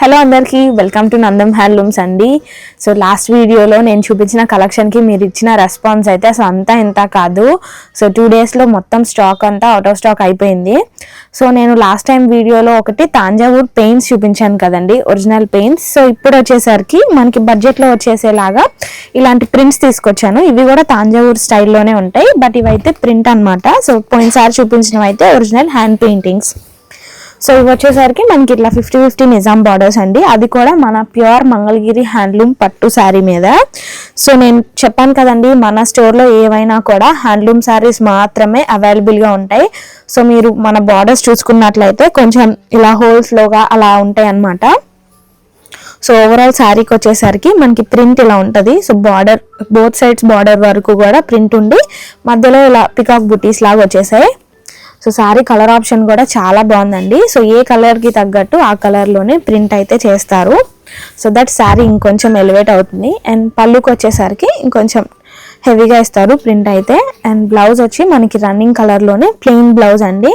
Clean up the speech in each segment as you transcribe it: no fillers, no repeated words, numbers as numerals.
Hello అందరికీ welcome to Nandam handlooms అండి. So last వీడియోలో నేను చూపించిన కలెక్షన్కి మీరు ఇచ్చిన రెస్పాన్స్ అయితే అసలు అంతా ఇంత కాదు. సో 2 డేస్లో మొత్తం స్టాక్ అంతా అవుట్ ఆఫ్ స్టాక్ అయిపోయింది. సో నేను లాస్ట్ టైం వీడియోలో ఒకటి తాంజావూర్ పెయింట్స్ చూపించాను కదండి, ఒరిజినల్ పెయింట్స్. సో ఇప్పుడు వచ్చేసరికి మనకి బడ్జెట్లో వచ్చేసేలాగా ఇలాంటి ప్రింట్స్ తీసుకొచ్చాను. ఇవి కూడా తాంజావూర్ స్టైల్లోనే ఉంటాయి, బట్ ఇవైతే ప్రింట్ అనమాట. సో పోయినసారి చూపించినవి అయితే ఒరిజినల్ హ్యాండ్ పెయింటింగ్స్. సో ఇవి వచ్చేసరికి మనకి ఇట్లా 50-50 నిజాం బార్డర్స్ అండి. అది కూడా మన ప్యూర్ మంగళగిరి హ్యాండ్లూమ్ పట్టు శారీ మీద. సో నేను చెప్పాను కదండి, మన స్టోర్లో ఏవైనా కూడా హ్యాండ్లూమ్ శారీస్ మాత్రమే అవైలబుల్గా ఉంటాయి. సో మీరు మన బార్డర్స్ చూసుకున్నట్లయితే కొంచెం ఇలా హోల్స్లోగా అలా ఉంటాయి అన్నమాట. సో ఓవరాల్ శారీకి వచ్చేసరికి మనకి ప్రింట్ ఇలా ఉంటుంది. So border both sides border వరకు కూడా ప్రింట్ ఉండి మధ్యలో ఇలా పికాక్ బుటీస్ లాగా వచ్చేసాయి. సో శారీ కలర్ ఆప్షన్ కూడా చాలా బాగుందండి. సో ఏ కలర్కి తగ్గట్టు ఆ కలర్లోనే ప్రింట్ అయితే చేస్తారు. సో దట్ శారీ ఇంకొంచెం ఎలివేట్ అవుతుంది. అండ్ పళ్ళుకి వచ్చేసరికి ఇంకొంచెం హెవీగా ఇస్తారు ప్రింట్ అయితే. అండ్ బ్లౌజ్ వచ్చి మనకి రన్నింగ్ కలర్లోనే ప్లెయిన్ బ్లౌజ్ అండి.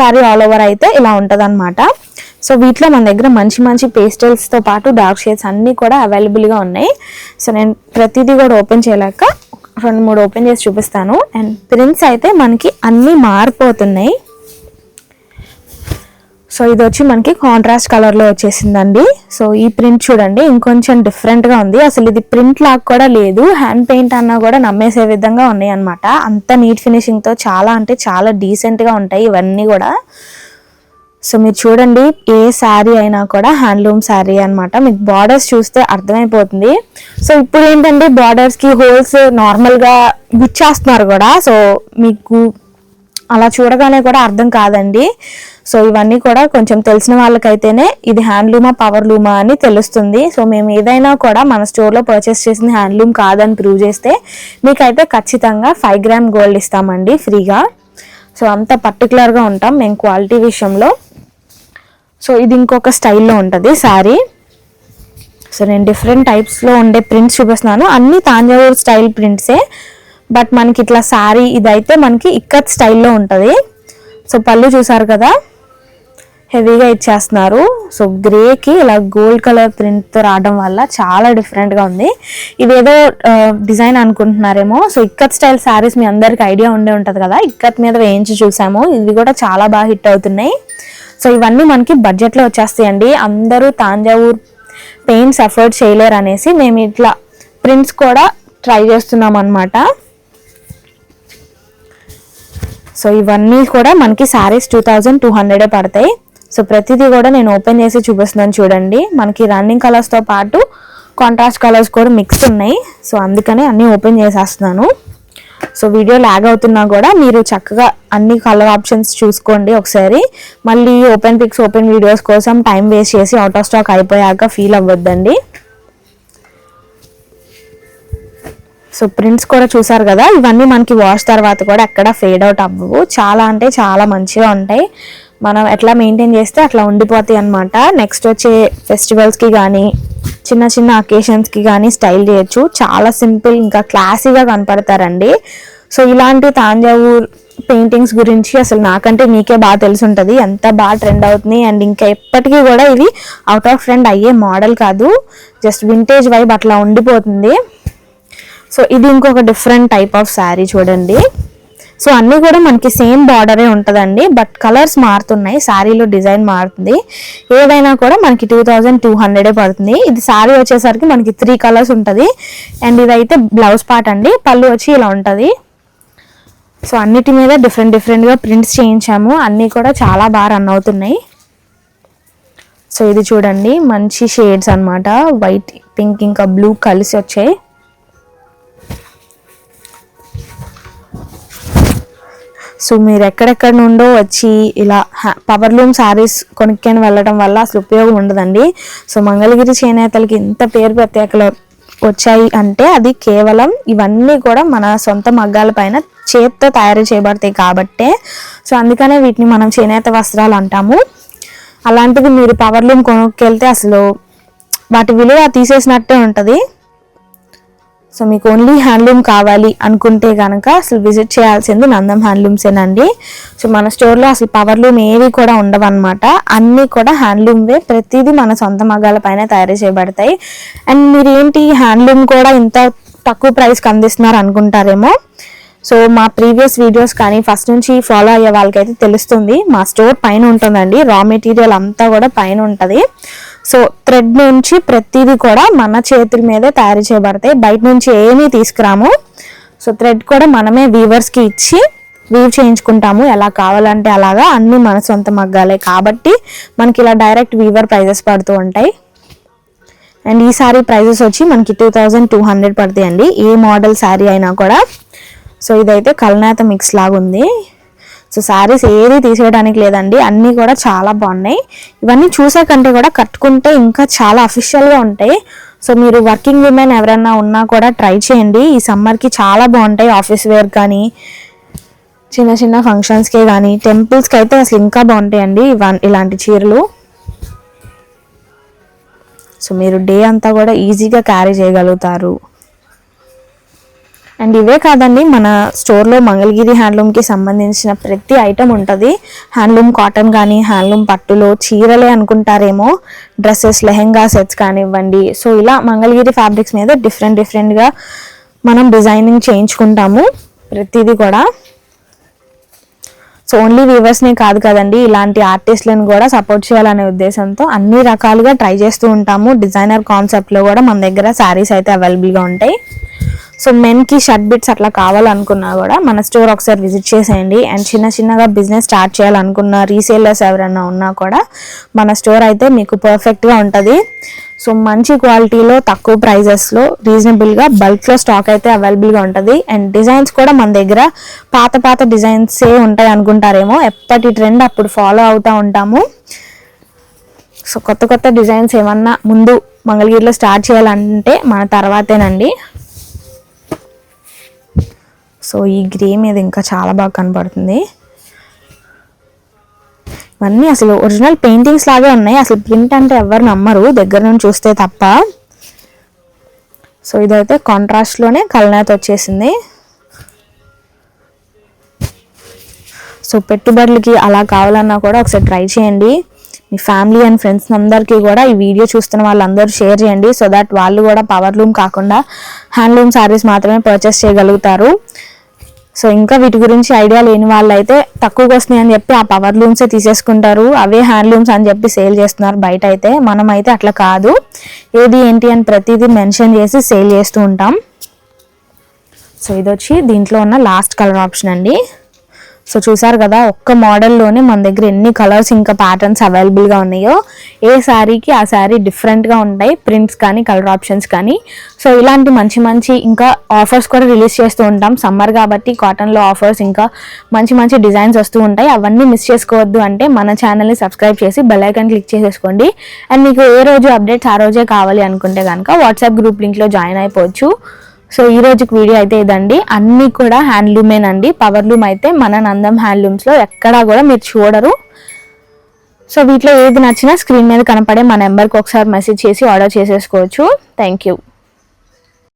శారీ ఆల్ ఓవర్ అయితే ఇలా ఉంటుంది అనమాట. సో వీటిలో మన దగ్గర మంచి మంచి పేస్టల్స్తో పాటు డార్క్ షేడ్స్ అన్నీ కూడా అవైలబుల్గా ఉన్నాయి. సో నేను ప్రతిదీ కూడా ఓపెన్ చేయలేక 2-3 ఓపెన్ చేసి చూపిస్తాను. అండ్ ప్రింట్స్ అయితే మనకి అన్నీ మారిపోతున్నాయి. సో ఇది వచ్చి మనకి కాంట్రాస్ట్ కలర్లో వచ్చేసిందండి. సో ఈ ప్రింట్ చూడండి, ఇంకొంచెం డిఫరెంట్గా ఉంది. అసలు ఇది ప్రింట్ లాగా కూడా లేదు, హ్యాండ్ పెయింట్ అన్నా కూడా నమ్మేసే విధంగా ఉన్నాయి అనమాట. అంత నీట్ ఫినిషింగ్తో చాలా అంటే చాలా డీసెంట్గా ఉంటాయి ఇవన్నీ కూడా. సో మీరు చూడండి, ఏ శారీ అయినా కూడా హ్యాండ్లూమ్ శారీ అనమాట. మీకు బార్డర్స్ చూస్తే అర్థమైపోతుంది. సో ఇప్పుడు ఏంటంటే బార్డర్స్కి హోల్స్ నార్మల్గా గుచ్చేస్తున్నారు కూడా. సో మీకు అలా చూడగానే కూడా అర్థం కాదండి. సో ఇవన్నీ కూడా కొంచెం తెలిసిన వాళ్ళకైతేనే ఇది హ్యాండ్లూమా పవర్ లూమా అని తెలుస్తుంది. సో మేము ఏదైనా కూడా మన స్టోర్లో పర్చేస్ చేసిన హ్యాండ్లూమ్ కాదని ప్రూవ్ చేస్తే మీకైతే ఖచ్చితంగా 5 గ్రామ్ గోల్డ్ ఇస్తామండి ఫ్రీగా. సో అంత పర్టికులర్గా ఉంటాం మేము క్వాలిటీ విషయంలో. సో ఇది ఇంకొక స్టైల్లో ఉంటుంది శారీ. సో నేను డిఫరెంట్ టైప్స్లో ఉండే ప్రింట్స్ చూపిస్తున్నాను. అన్ని తాంజావూర్ స్టైల్ ప్రింట్సే, బట్ మనకి ఇట్లా శారీ ఇదైతే మనకి ఇక్కత్ స్టైల్లో ఉంటుంది. సో పళ్ళు చూసారు కదా, హెవీగా ఇచ్చేస్తున్నారు. సో గ్రేకి ఇలా గోల్డ్ కలర్ ప్రింట్తో రావడం వల్ల చాలా డిఫరెంట్గా ఉంది. ఇదేదో డిజైన్ అనుకుంటున్నారేమో. సో ఇక్కత్ స్టైల్ శారీస్ మీ అందరికి ఐడియా ఉండే ఉంటుంది కదా, ఇక్కత్ మీద వేయించి చూసాము. ఇవి కూడా చాలా బాగా హిట్ అవుతున్నాయి. సో ఇవన్నీ మనకి బడ్జెట్లో వచ్చేస్తాయండి. అందరూ తాంజావూర్ పెయింట్స్ అఫోర్డ్ చేయలేరు అనేసి మేము ఇట్లా ప్రింట్స్ కూడా ట్రై చేస్తున్నాం అన్నమాట. సో ఇవన్నీ కూడా మనకి శారీస్ 2200 పడతాయి. సో ప్రతిదీ కూడా నేను ఓపెన్ చేసి చూపిస్తున్నాను చూడండి. మనకి రన్నింగ్ కలర్స్తో పాటు కాంట్రాస్ట్ కలర్స్ కూడా మిక్స్ ఉన్నాయి. సో అందుకని అన్నీ ఓపెన్ చేసేస్తున్నాను. సో వీడియో లాగ్ అవుతున్నా కూడా మీరు చక్కగా అన్ని కలర్ ఆప్షన్స్ చూసుకోండి ఒకసారి. మళ్ళీ ఓపెన్ పిక్స్ ఓపెన్ వీడియోస్ కోసం టైం వేస్ట్ చేసి అవుట్ ఆఫ్ స్టాక్ అయిపోయాక ఫీల్ అవ్వద్దండి. సో ప్రింట్స్ కూడా చూసారు కదా, ఇవన్నీ మనకి వాష్ తర్వాత కూడా ఎక్కడ ఫేడ్ అవుట్ అవ్వవు. చాలా అంటే చాలా మంచిగా ఉంటాయి. మనం ఎట్లా మెయింటైన్ చేస్తే అట్లా ఉండిపోతాయి అన్నమాట. నెక్స్ట్ వచ్చే ఫెస్టివల్స్కి కానీ చిన్న చిన్న అకేషన్స్కి కానీ స్టైల్ చేయొచ్చు. చాలా సింపుల్ ఇంకా క్లాసీగా కనపడతారండి. సో ఇలాంటి తాంజావూర్ పెయింటింగ్స్ గురించి అసలు నాకంటే మీకే బాగా తెలిసి ఉంటుంది, ఎంత బాగా ట్రెండ్ అవుతుంది. అండ్ ఇంకా ఎప్పటికీ కూడా ఇవి అవుట్ ఆఫ్ ట్రెండ్ అయ్యే మోడల్ కాదు, జస్ట్ వింటేజ్ వైబ్ అట్లా ఉండిపోతుంది. సో ఇది ఇంకొక డిఫరెంట్ టైప్ ఆఫ్ శారీ చూడండి. సో అన్నీ కూడా మనకి సేమ్ బార్డరే ఉంటుందండి, బట్ కలర్స్ మారుతున్నాయి, శారీలో డిజైన్ మారుతుంది. ఏదైనా కూడా మనకి 2200 పడుతుంది. ఇది శారీ వచ్చేసరికి మనకి 3 కలర్స్ ఉంటుంది. అండ్ ఇదైతే బ్లౌజ్ పార్ట్ అండి. పళ్ళు వచ్చి ఇలా ఉంటుంది. సో అన్నిటి మీద డిఫరెంట్గా ప్రింట్స్ చేయించాము. అన్నీ కూడా చాలా బాగా రన్ అవుతున్నాయి. సో ఇది చూడండి, మంచి షేడ్స్ అన్నమాట. వైట్, పింక్ ఇంకా బ్లూ కలిసి వచ్చాయి. సో మీరు ఎక్కడెక్కడ నుండో వచ్చి ఇలా పవర్ లూమ్ శారీస్ కొనుక్కొని వెళ్ళడం వల్ల అసలు ఉపయోగం ఉండదండి. సో మంగళగిరి చేనేతలకి ఇంత పేరు ప్రత్యేకలు వచ్చాయి అంటే అది కేవలం ఇవన్నీ కూడా మన సొంత మగ్గాల పైన చేత్తో తయారు చేయబడతాయి కాబట్టే. సో అందుకనే వీటిని మనం చేనేత వస్త్రాలు అంటాము. అలాంటిది మీరు పవర్ లూమ్ కొనుక్కెళ్తే అసలు వాటి విలువ తీసేసినట్టే ఉంటుంది. సో మీకు ఓన్లీ హ్యాండ్లూమ్ కావాలి అనుకుంటే కనుక అసలు విజిట్ చేయాల్సింది నందం హ్యాండ్లూమ్సేనండి. సో మన స్టోర్లో అసలు పవర్లూమ్ ఏవి కూడా ఉండవన్నమాట, అన్నీ కూడా హ్యాండ్లూమ్వే, ప్రతిదీ మన సొంత మగ్గాల పైన తయారు చేయబడతాయి. అండ్ మీరు ఏంటి హ్యాండ్లూమ్ కూడా ఇంత తక్కువ ప్రైస్కి అందిస్తున్నారు అనుకుంటారేమో. సో మా ప్రీవియస్ వీడియోస్ కానీ ఫస్ట్ నుంచి ఫాలో అయ్యే వాళ్ళకైతే తెలుస్తుంది, మా స్టోర్ పైన ఉంటుందండి, రా మెటీరియల్ అంతా కూడా పైన ఉంటుంది. సో థ్రెడ్ నుంచి ప్రతిదీ కూడా మన చేతుల మీదే తయారు చేయబడతాయి, బయట నుంచి ఏమీ తీసుకురాము. సో థ్రెడ్ కూడా మనమే వీవర్స్కి ఇచ్చి వీవ్ చేయించుకుంటాము, ఎలా కావాలంటే అలాగా, అన్నీ మన సొంత మగ్గాలే కాబట్టి మనకి ఇలా డైరెక్ట్ వీవర్ ప్రైజెస్ పడుతూ ఉంటాయి. అండ్ ఈ శారీ ప్రైజెస్ వచ్చి మనకి 2200 పడతాయండి, ఏ మోడల్ శారీ అయినా కూడా. సో ఇదైతే కల్నేత మిక్స్ లాగా ఉంది. సో శారీస్ ఏది తీసేయడానికి లేదండి, అన్నీ కూడా చాలా బాగున్నాయి. ఇవన్నీ చూసే కంటే కూడా కట్టుకుంటే ఇంకా చాలా అఫీషియల్గా ఉంటాయి. సో మీరు వర్కింగ్ విమెన్ ఎవరైనా ఉన్నా కూడా ట్రై చేయండి, ఈ సమ్మర్కి చాలా బాగుంటాయి. ఆఫీస్ వేర్ కానీ చిన్న చిన్న ఫంక్షన్స్కే కానీ టెంపుల్స్కి అయితే అసలు ఇంకా బాగుంటాయండి ఇలాంటి చీరలు. సో మీరు డే అంతా కూడా ఈజీగా క్యారీ చేయగలుగుతారు. అండ్ ఇవే కాదండి, మన స్టోర్లో మంగళగిరి హ్యాండ్లూమ్కి సంబంధించిన ప్రతి ఐటమ్ ఉంటుంది. హ్యాండ్లూమ్ కాటన్ కానీ, హ్యాండ్లూమ్ పట్టులో చీరలే అనుకుంటారేమో, డ్రెస్సెస్, లెహెంగా సెట్స్ కానివ్వండి. సో ఇలా మంగళగిరి ఫ్యాబ్రిక్స్ మీద డిఫరెంట్గా మనం డిజైనింగ్ చేయించుకుంటాము ప్రతిదీ కూడా. సో ఓన్లీ వీవర్స్ని కాదు కదండి, ఇలాంటి ఆర్టిస్ట్లను కూడా సపోర్ట్ చేయాలనే ఉద్దేశంతో అన్ని రకాలుగా ట్రై చేస్తూ ఉంటాము. డిజైనర్ కాన్సెప్ట్లో కూడా మన దగ్గర శారీస్ అయితే అవైలబుల్గా ఉంటాయి. సో మెన్కి షర్ట్ బిట్స్ అట్లా కావాలనుకున్నా కూడా మన స్టోర్ ఒకసారి విజిట్ చేసేయండి. అండ్ చిన్నగా బిజినెస్ స్టార్ట్ చేయాలనుకున్న రీసేలర్స్ ఎవరైనా ఉన్నా కూడా మన స్టోర్ అయితే మీకు పర్ఫెక్ట్గా ఉంటుంది. సో మంచి క్వాలిటీలో తక్కువ ప్రైజెస్లో రీజనబుల్గా బల్క్లో స్టాక్ అయితే అవైలబుల్గా ఉంటుంది. అండ్ డిజైన్స్ కూడా మన దగ్గర పాత డిజైన్సే ఉంటాయి అనుకుంటారేమో, ఎప్పటి ట్రెండ్ అప్పుడు ఫాలో అవుతూ ఉంటాము. సో కొత్త డిజైన్స్ ఏమన్నా ముందు మంగళగిరిలో స్టార్ట్ చేయాలంటే మన తర్వాతేనండి. సో ఈ గ్రే మీద ఇంకా చాలా బాగా కనపడుతుంది. ఇవన్నీ అసలు ఒరిజినల్ పెయింటింగ్స్ లాగే ఉన్నాయి, అసలు ప్రింట్ అంటే ఎవరు నమ్మరు దగ్గర నుంచి చూస్తే తప్ప. సో ఇదైతే కాంట్రాస్ట్లోనే కల్నేత వచ్చేసింది. సో పెట్టుబడులకి అలా కావాలన్నా కూడా ఒకసారి ట్రై చేయండి. మీ ఫ్యామిలీ అండ్ ఫ్రెండ్స్ అందరికీ కూడా ఈ వీడియో చూస్తున్న వాళ్ళందరూ షేర్ చేయండి, సో దట్ వాళ్ళు కూడా పవర్లూమ్ కాకుండా హ్యాండ్లూమ్ శారీస్ మాత్రమే పర్చేస్ చేయగలుగుతారు. సో ఇంకా వీటి గురించి ఐడియా లేని వాళ్ళు అయితే తక్కువకి వస్తున్నాయి అని చెప్పి ఆ పవర్ లూమ్సే తీసేసుకుంటారు, అవే హ్యాండ్లూమ్స్ అని చెప్పి సేల్ చేస్తున్నారు బయట అయితే. మనం అయితే అట్లా కాదు, ఏది ఏంటి అని ప్రతిదీ మెన్షన్ చేసి సేల్ చేస్తూ ఉంటాం. సో ఇది వచ్చి దీంట్లో ఉన్న లాస్ట్ కలర్ ఆప్షన్ అండి. సో చూసారు కదా, ఒక్క మోడల్లోనే మన దగ్గర ఎన్ని కలర్స్ ఇంకా ప్యాటర్న్స్ అవైలబుల్గా ఉన్నాయో. ఏ శారీకి ఆ శారీ డిఫరెంట్గా ఉంటాయి, ప్రింట్స్ కానీ కలర్ ఆప్షన్స్ కానీ. సో ఇలాంటి మంచి ఇంకా ఆఫర్స్ కూడా రిలీజ్ చేస్తూ ఉంటాం. సమ్మర్ కాబట్టి కాటన్లో ఆఫర్స్ ఇంకా మంచి డిజైన్స్ వస్తూ ఉంటాయి. అవన్నీ మిస్ చేసుకోవద్దు అంటే మన ఛానల్ని సబ్స్క్రైబ్ చేసి బెల్ ఐకాన్ క్లిక్ చేసేసుకోండి. అండ్ మీకు ఏ రోజు అప్డేట్స్ ఆ రోజే కావాలి అనుకుంటే కనుక వాట్సాప్ గ్రూప్ లింక్లో జాయిన్ అయిపోవచ్చు. సో ఈ రోజుకి వీడియో అయితే ఇదండి, అన్నీ కూడా హ్యాండ్లూమేనండి. పవర్లూమ్ అయితే మన నందం హ్యాండ్లూమ్స్లో ఎక్కడా కూడా మీరు చూడరు. సో వీటిలో ఏది నచ్చినా స్క్రీన్ మీద కనపడే మా నెంబర్కి ఒకసారి మెసేజ్ చేసి ఆర్డర్ చేసేసుకోవచ్చు. Thank you.